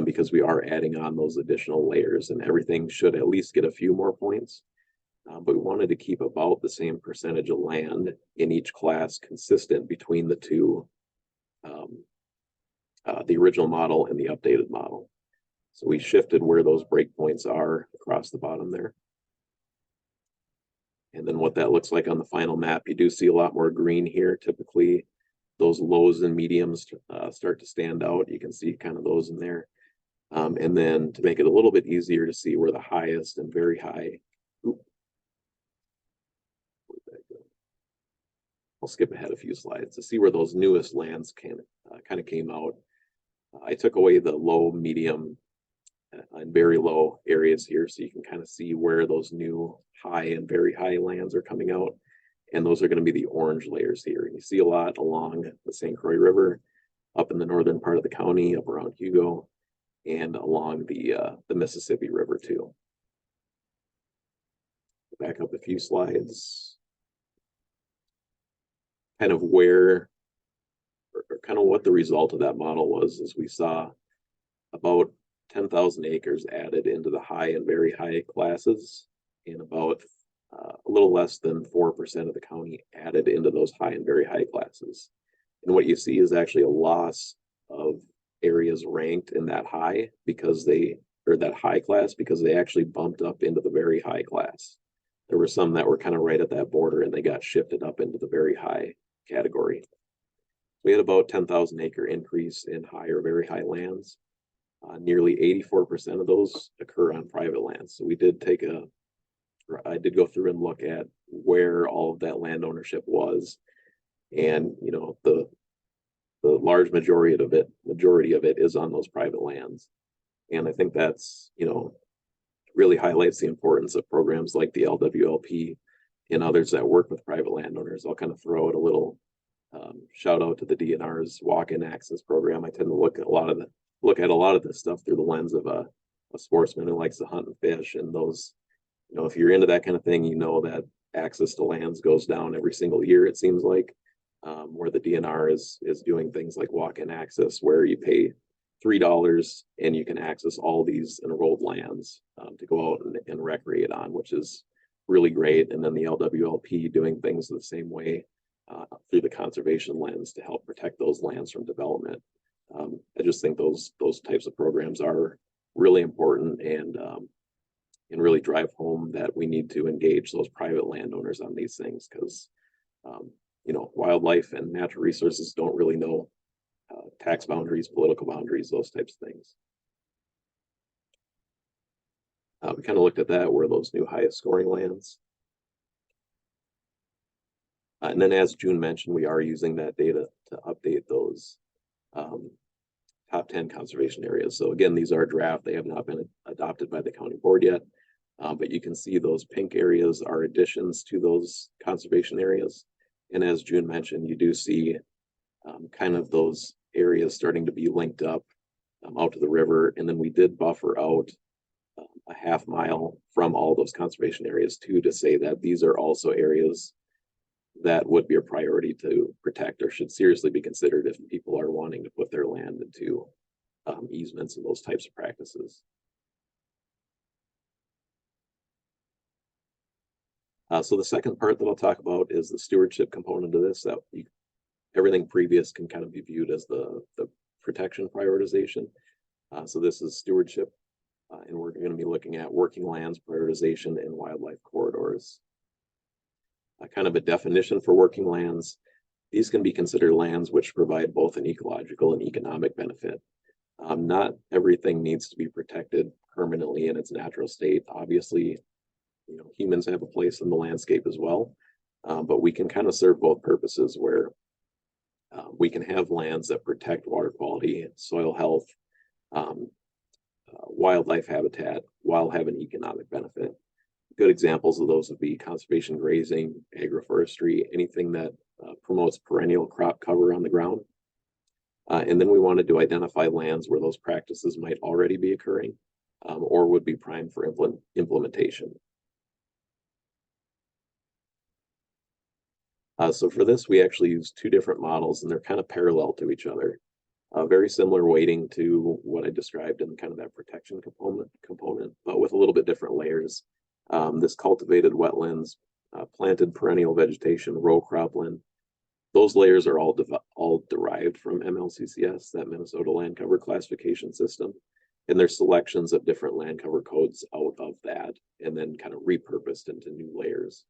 because we are adding on those additional layers, and everything should at least get a few more points. but we wanted to keep about the same percentage of land in each class consistent between the two, the original model and the updated model. So we shifted where those breakpoints are across the bottom there. And then what that looks like on the final map, you do see a lot more green here. Typically, those lows and mediums start to stand out. You can see kind of those in there. And then to make it a little bit easier to see where the highest and very high, I'll skip ahead a few slides to see where those newest lands kind of came out. I took away the low, medium, and very low areas here, so you can kind of see where those new high and very high lands are coming out. And those are going to be the orange layers here. And you see a lot along the St. Croix River, up in the northern part of the county, up around Hugo, and along the Mississippi River too. Back up a few slides. Kind of where, or kind of what the result of that model was, is we saw about 10,000 acres added into the high and very high classes, and about a little less than 4% of the county added into those high and very high classes. And what you see is actually a loss of areas ranked in that high because they, or that high class, because they actually bumped up into the very high class. There were some that were kind of right at that border and they got shifted up into the very high category. We had about 10,000 acre increase in high or very high lands. Nearly 84% of those occur on private lands. So we did take I did go through and look at where all of that land ownership was. And, you know, the large majority of it is on those private lands. And I think that's, you know, really highlights the importance of programs like the LWLP and others that work with private landowners. I'll kind of throw out a little shout out to the DNR's walk-in access program. I tend to look at a lot of this stuff through the lens of a sportsman who likes to hunt and fish, and those, you know, if you're into that kind of thing, you know that access to lands goes down every single year, it seems like, where the DNR is doing things like walk-in access, where you pay $3 and you can access all these enrolled lands to go out and recreate on, which is really great. And then the LWLP doing things the same way through the conservation lens to help protect those lands from development. I just think those types of programs are really important and really drive home that we need to engage those private landowners on these things, because you know, wildlife and natural resources don't really know tax boundaries, political boundaries, those types of things. We kind of looked at that, where those new highest scoring lands. And then, as June mentioned, we are using that data to update those top 10 conservation areas. So again, these are draft. They have not been adopted by the county board yet. But you can see those pink areas are additions to those conservation areas. And as June mentioned, you do see kind of those areas starting to be linked up out to the river. And then we did buffer out a half mile from all those conservation areas too, to say that these are also areas that would be a priority to protect, or should seriously be considered if people are wanting to put their land into easements and those types of practices. So the second part that I'll talk about is the stewardship component of this, that everything previous can kind of be viewed as the protection prioritization. So this is stewardship, and we're going to be looking at working lands prioritization and wildlife corridors. Kind of a definition for working lands. These can be considered lands which provide both an ecological and economic benefit. Not everything needs to be protected permanently in its natural state. Obviously, you know, humans have a place in the landscape as well, but we can kind of serve both purposes, where we can have lands that protect water quality, soil health, wildlife habitat, while having economic benefit. Good examples of those would be conservation grazing, agroforestry, anything that promotes perennial crop cover on the ground. And then we wanted to identify lands where those practices might already be occurring or would be primed for implementation. So for this, we actually use two different models, and they're kind of parallel to each other. Very similar weighting to what I described in kind of that protection component, but with a little bit different layers. This cultivated wetlands, planted perennial vegetation, row cropland, those layers are all derived from MLCCS, that Minnesota Land Cover Classification System. And there's selections of different land cover codes out of that and then kind of repurposed into new layers.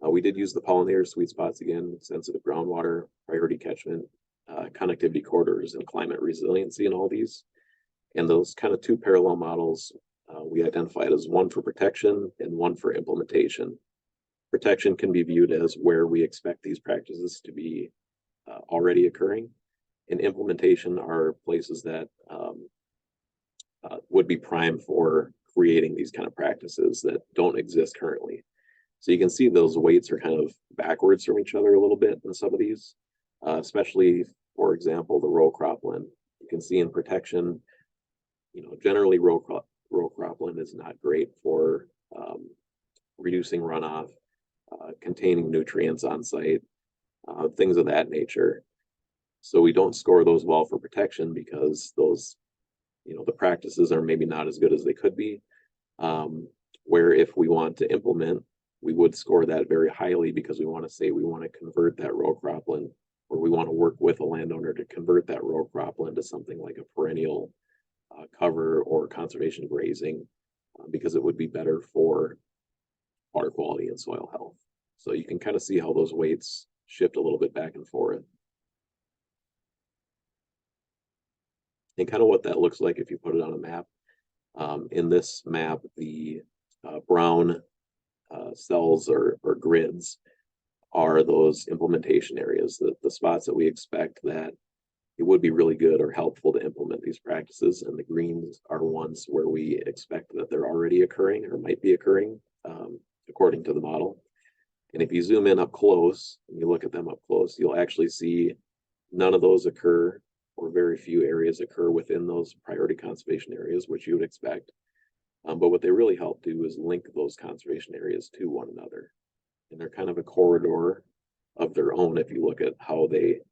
We did use the pollinator sweet spots again, sensitive groundwater, priority catchment, connectivity corridors, and climate resiliency in all these. And those kind of two parallel models we identified as one for protection and one for implementation. Protection can be viewed as where we expect these practices to be already occurring, and implementation are places that would be prime for creating these kind of practices that don't exist currently. So you can see those weights are kind of backwards from each other a little bit in some of these, especially, for example, the row cropland. You can see in protection, generally row cropland is not great for reducing runoff, containing nutrients on site, things of that nature. So we don't score those well for protection because those, the practices are maybe not as good as they could be. Where if we want to implement, we would score that very highly because we want to say we want to convert that row cropland, or we want to work with a landowner to convert that row cropland to something like a perennial cover or conservation grazing, because it would be better for water quality and soil health. So you can kind of see how those weights shift a little bit back and forth. And kind of what that looks like if you put it on a map. In this map, the brown cells or grids are those implementation areas, the spots that we expect that it would be really good or helpful to implement these practices. And the greens are ones where we expect that they're already occurring or might be occurring according to the model. And if you zoom in up close and you look at them up close, you'll actually see none of those occur, or very few areas occur within those priority conservation areas, which you would expect. But what they really help do is link those conservation areas to one another. And they're kind of a corridor of their own if you look at how they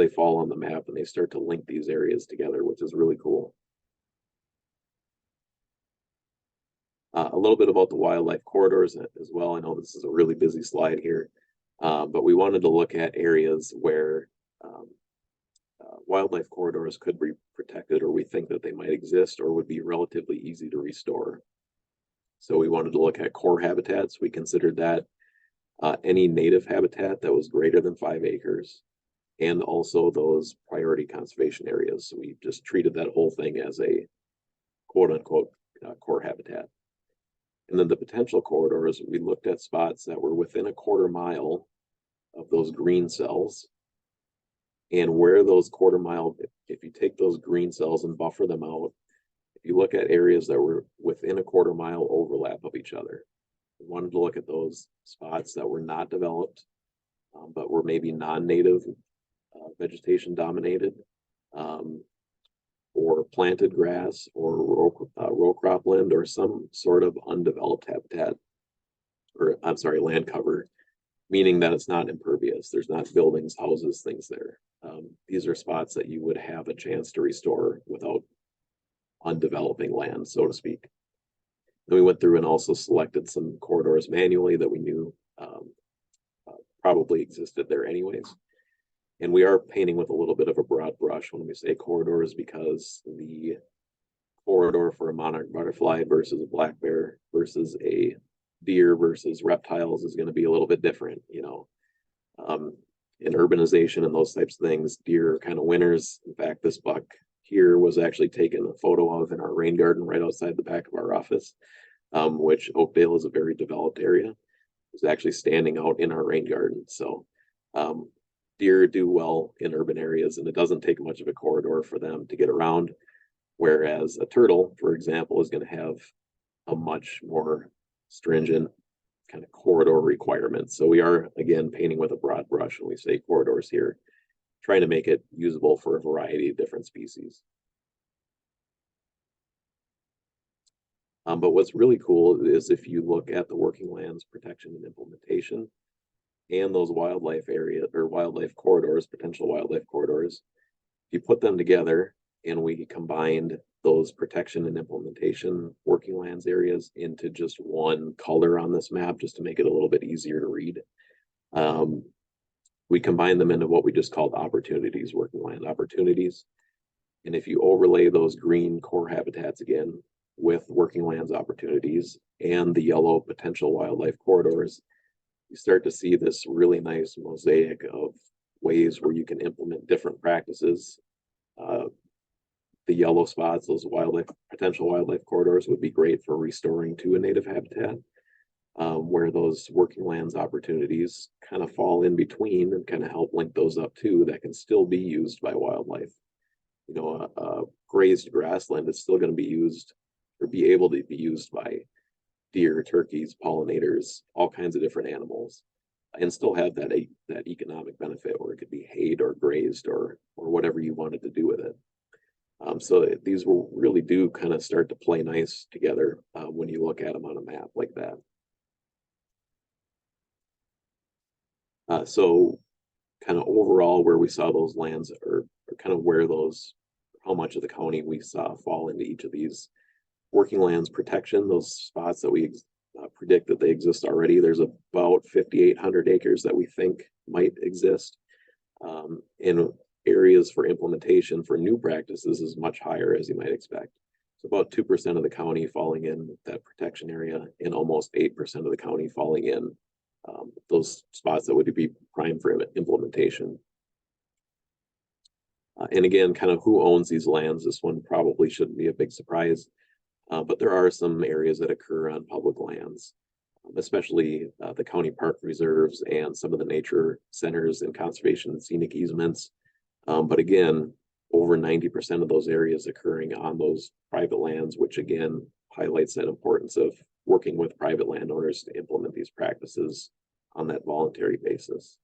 fall on the map, and they start to link these areas together, which is really cool. A little bit about the wildlife corridors as well. I know this is a really busy slide here, but we wanted to look at areas where wildlife corridors could be protected, or we think that they might exist or would be relatively easy to restore. So we wanted to look at core habitats. We considered that any native habitat that was greater than 5 acres, and also those priority conservation areas. So we just treated that whole thing as a quote unquote core habitat. And then the potential corridors, we looked at spots that were within a 1/4 mile of those green cells. And where those 1/4 mile, if you take those green cells and buffer them out, if you look at areas that were within a 1/4 mile overlap of each other, we wanted to look at those spots that were not developed, but were maybe non-native vegetation dominated, or planted grass, or row cropland, or some sort of undeveloped habitat, or I'm sorry, land cover, meaning that it's not impervious. There's not buildings, houses, things there. These are spots that you would have a chance to restore without undeveloping land, so to speak. Then we went through and also selected some corridors manually that we knew probably existed there anyways. And we are painting with a little bit of a broad brush when we say corridors, because the corridor for a monarch butterfly versus a black bear versus a deer versus reptiles is going to be a little bit different, in urbanization and those types of things. Deer are kind of winners. In fact, this buck here was actually taken a photo of in our rain garden right outside the back of our office, which Oakdale is a very developed area. It was actually standing out in our rain garden. So deer do well in urban areas, and it doesn't take much of a corridor for them to get around. Whereas a turtle, for example, is going to have a much more stringent kind of corridor requirement. So we are, again, painting with a broad brush when we say corridors here, trying to make it usable for a variety of different species. But what's really cool is if you look at the working lands protection and implementation and those wildlife area or wildlife corridors, potential wildlife corridors, if you put them together and we combined those protection and implementation working lands areas into just one color on this map, just to make it a little bit easier to read. We combined them into what we just called opportunities, working land opportunities. And if you overlay those green core habitats again with working lands opportunities and the yellow potential wildlife corridors, you start to see this really nice mosaic of ways where you can implement different practices. The yellow spots, those potential wildlife corridors, would be great for restoring to a native habitat, where those working lands opportunities kind of fall in between and kind of help link those up too, that can still be used by wildlife. You know, a grazed grassland is still going to be used or be able to be used by deer, turkeys, pollinators, all kinds of different animals, and still have that economic benefit where it could be hayed or grazed or whatever you wanted to do with it. So these will really do kind of start to play nice together when you look at them on a map like that. So kind of overall where we saw those lands, or kind of where those, how much of the county we saw fall into each of these working lands protection, those spots that we predict that they exist already. There's about 5,800 acres that we think might exist. In areas for implementation for new practices is much higher, as you might expect. So about 2% of the county falling in that protection area, and almost 8% of the county falling in those spots that would be prime for implementation. And again, kind of who owns these lands, this one probably shouldn't be a big surprise, but there are some areas that occur on public lands, especially the county park reserves and some of the nature centers and conservation and scenic easements. But again, over 90% of those areas occurring on those private lands, which again highlights that importance of working with private landowners to implement these practices on that voluntary basis.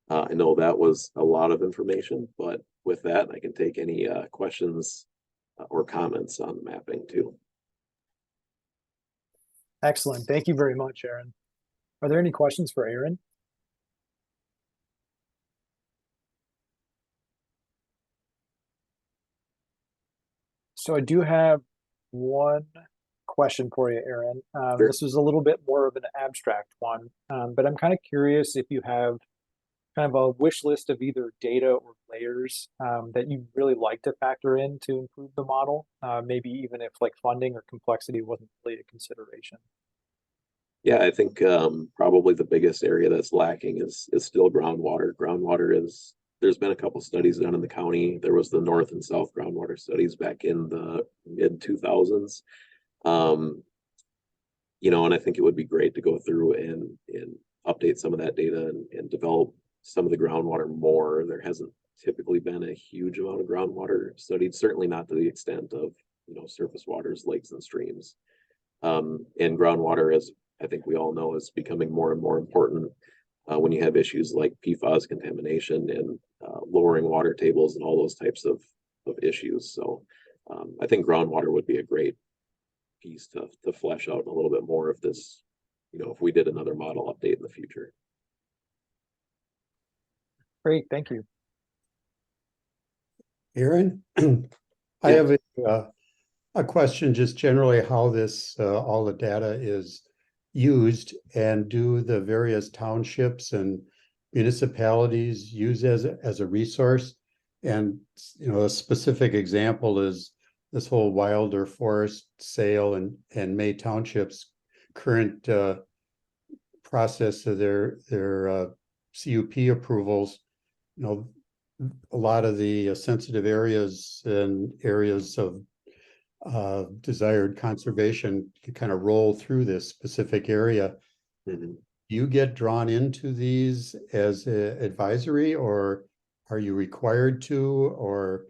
I know that was a lot of information, but with that, I can take any questions or comments on the mapping too. Excellent. Thank you very much, Aaron. Are there any questions for Aaron? So I do have one question for you, Aaron. Sure. This was a little bit more of an abstract one, but I'm kind of curious if you have kind of a wish list of either data or layers that you'd really like to factor in to improve the model, maybe even if like funding or complexity wasn't really a consideration. Yeah, I think probably the biggest area that's lacking is still groundwater. Groundwater is, there's been a couple studies done in the county. There was the north and south groundwater studies back in the mid 2000s. You know, and I think it would be great to go through and update some of that data and develop some of the groundwater more. There hasn't typically been a huge amount of groundwater studied, certainly not to the extent of, you know, surface waters, lakes and streams. And groundwater, as I think we all know, is becoming more and more important when you have issues like PFAS contamination and lowering water tables and all those types of issues. So I think groundwater would be a great piece to flesh out a little bit more of this, you know, if we did another model update in the future. Great, thank you. Aaron, I have a question just generally how this all the data is used, and do the various townships and municipalities use as a resource? And you know, a specific example is this whole Wilder Forest sale and May Township's current process of their CUP approvals. You know, a lot of the sensitive areas and areas of desired conservation can kind of roll through this specific area. Mm-hmm. You get drawn into these as an advisory, or are you required to, or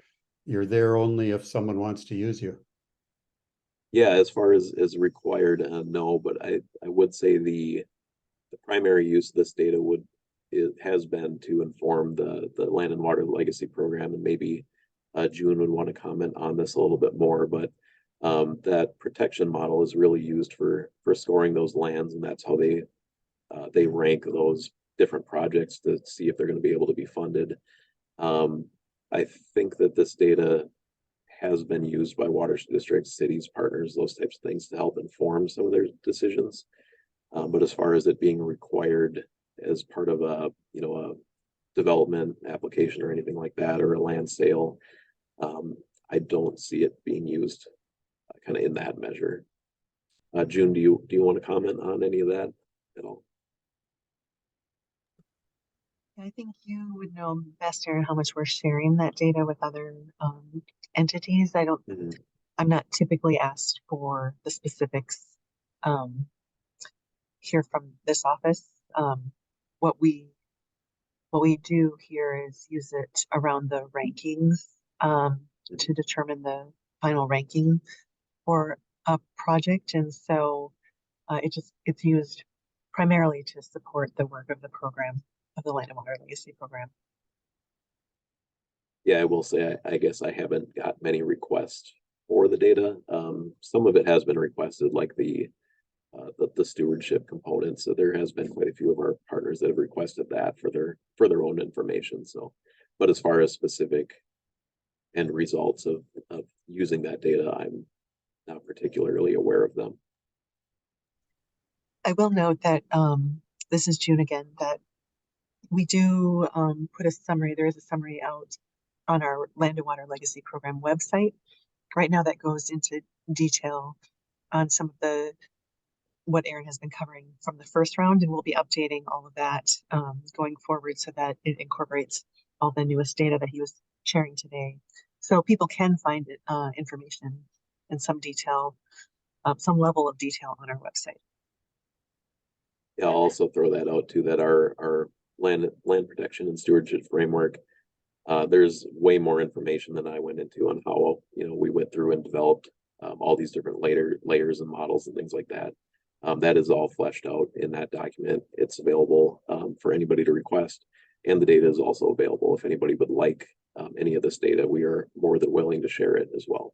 you're there only if someone wants to use you? Yeah, as far as required, no, but I would say the primary use of this data has been to inform the Land and Water Legacy Program, and maybe June would want to comment on this a little bit more, but that protection model is really used for scoring those lands, and that's how they rank those different projects to see if they're going to be able to be funded. I think that this data has been used by water districts, cities, partners, those types of things to help inform some of their decisions. But as far as it being required as part of a, you know, a development application or anything like that, or a land sale, I don't see it being used kind of in that measure. June, do you want to comment on any of that at all? I think you would know best, Aaron, how much we're sharing that data with other entities. I'm not typically asked for the specifics here from this office. What we do here is use it around the rankings to determine the final ranking for a project, and so it's used primarily to support the work of the program, of the Land and Water Legacy Program. Yeah, I will say, I guess I haven't got many requests for the data. Some of it has been requested, like the stewardship component. So there has been quite a few of our partners that have requested that for their own information. So, but as far as specific end results of using that data, I'm not particularly aware of them. I will note that this is June again, that we do put a summary. There is a summary out on our Land and Water Legacy Program website. Right now that goes into detail on some of what Aaron has been covering from the first round, and we'll be updating all of that going forward so that it incorporates all the newest data that he was sharing today. So people can find it, information in some detail, some level of detail on our website. Yeah, I'll also throw that out too, that our land protection and stewardship framework, there's way more information than I went into on how, you know, we went through and developed all these different layers and models and things like that. That is all fleshed out in that document. It's available for anybody to request, and the data is also available if anybody would like any of this data. We are more than willing to share it as well.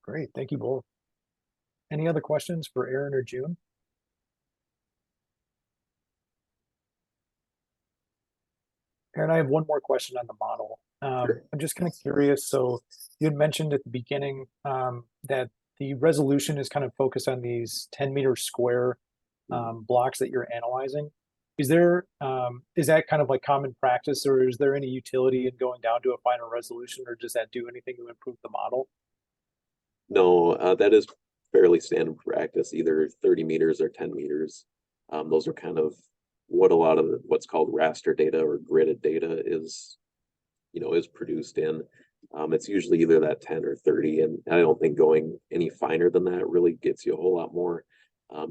Great, thank you both. Any other questions for Aaron or June? Aaron, I have one more question on the model. Sure. I'm just kind of curious. So you had mentioned at the beginning that the resolution is kind of focused on these 10-meter square blocks that you're analyzing. Is that kind of like common practice, or is there any utility in going down to a finer resolution, or does that do anything to improve the model? No, that is fairly standard practice, either 30 meters or 10 meters. Those are kind of what a lot of what's called raster data or gridded data is, you know, is produced in. It's usually either that 10 or 30, and I don't think going any finer than that really gets you a whole lot more,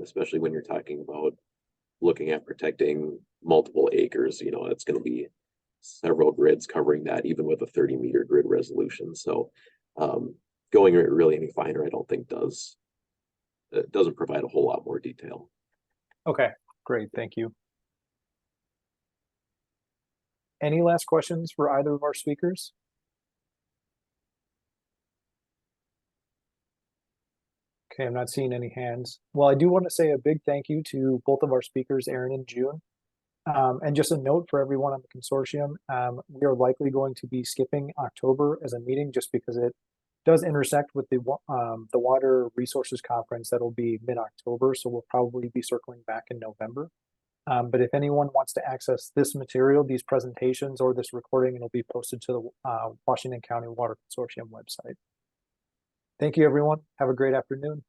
especially when you're talking about looking at protecting multiple acres. You know, it's going to be several grids covering that, even with a 30-meter grid resolution. So going really any finer, I don't think doesn't provide a whole lot more detail. Okay, great, thank you. Any last questions for either of our speakers? Okay, I'm not seeing any hands. Well, I do want to say a big thank you to both of our speakers, Aaron and June. And just a note for everyone on the consortium, we are likely going to be skipping October as a meeting just because it does intersect with the Water Resources Conference that'll be mid-October, so we'll probably be circling back in November. But if anyone wants to access this material, these presentations, or this recording, it'll be posted to the Washington County Water Consortium website. Thank you, everyone. Have a great afternoon.